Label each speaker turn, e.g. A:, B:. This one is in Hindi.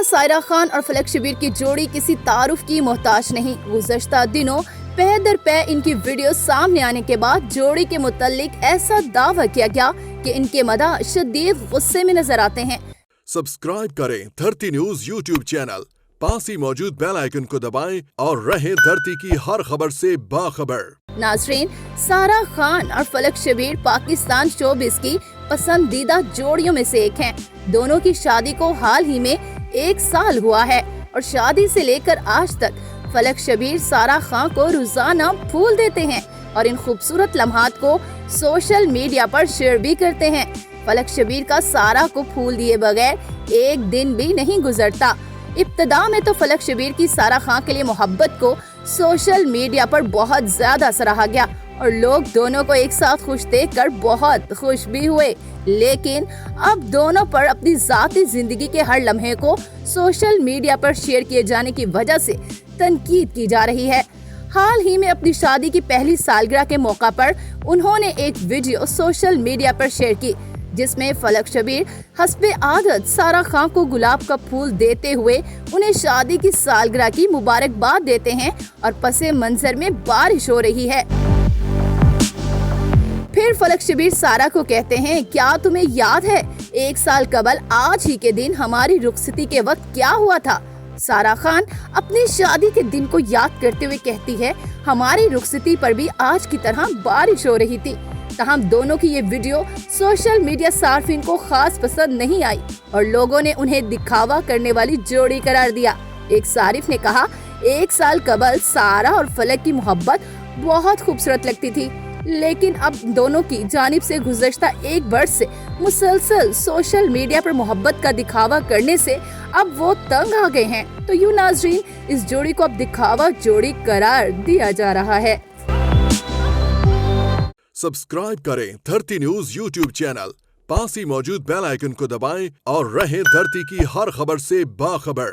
A: सायरा खान और फलक शबीर की जोड़ी किसी तारुफ की मोहताज नहीं। गुज़श्ता दिनों पै दर पै इनकी वीडियो सामने आने के बाद जोड़ी के मुताल्लिक ऐसा दावा किया गया कि इनके मदाह शदीद गुस्से में नजर आते हैं।
B: सब्सक्राइब करें धरती न्यूज यूट्यूब चैनल, पास ही मौजूद बेल आइकन को दबाएं और रहें धरती की हर खबर से बाखबर।
A: नाज़रीन, सायरा खान और फलक शबीर पाकिस्तान शोबिज़ की पसंदीदा जोड़ियों में से एक हैं। दोनों की शादी को हाल ही में 1 साल हुआ है और शादी से लेकर आज तक फलक शबीर सायरा खान को रोजाना फूल देते हैं और इन खूबसूरत लम्हात को सोशल मीडिया पर शेयर भी करते हैं। फलक शबीर का सायरा को फूल दिए बगैर एक दिन भी नहीं गुजरता। इब्तिदा में तो फलक शबीर की सायरा खान के लिए मोहब्बत को सोशल मीडिया पर बहुत ज्यादा सराहा गया और लोग दोनों को एक साथ खुश देखकर बहुत खुश भी हुए, लेकिन अब दोनों पर अपनी जाती जिंदगी के हर लम्हे को सोशल मीडिया पर शेयर किए जाने की वजह से तनकीद की जा रही है। हाल ही में अपनी शादी की पहली सालगिरह के मौका पर उन्होंने एक वीडियो सोशल मीडिया पर शेयर की, जिसमें फलक शबीर हस्बे आदत सायरा खान को गुलाब का फूल देते हुए उन्हें शादी की सालगिरह की मुबारकबाद देते हैं और पसे मंजर में बारिश हो रही है। फिर फलक शबीर सायरा को कहते हैं, क्या तुम्हें याद है 1 साल कबल आज ही के दिन हमारी रुखसती के वक्त क्या हुआ था? सायरा खान अपनी शादी के दिन को याद करते हुए कहती है, हमारी रुखसती पर भी आज की तरह बारिश हो रही थी। तहम दोनों की ये वीडियो सोशल मीडिया सार्फिन को खास पसंद नहीं आई और लोगों ने उन्हें दिखावा करने वाली जोड़ी करार दिया। एक सारिफ ने कहा, 1 साल कबल सायरा और फलक की मोहब्बत बहुत खूबसूरत लगती थी, लेकिन अब दोनों की जानिब से गुज़श्ता 1 वर्ष से मुसलसल सोशल मीडिया पर मोहब्बत का दिखावा करने से अब वो तंग आ गए हैं। तो यूं नाज़रीन, इस जोड़ी को अब दिखावा जोड़ी करार दिया जा रहा है।
B: सब्सक्राइब करें धरती न्यूज यूट्यूब चैनल, पास ही मौजूद बेल आइकन को दबाएं और रहें धरती की हर खबर से बाखबर।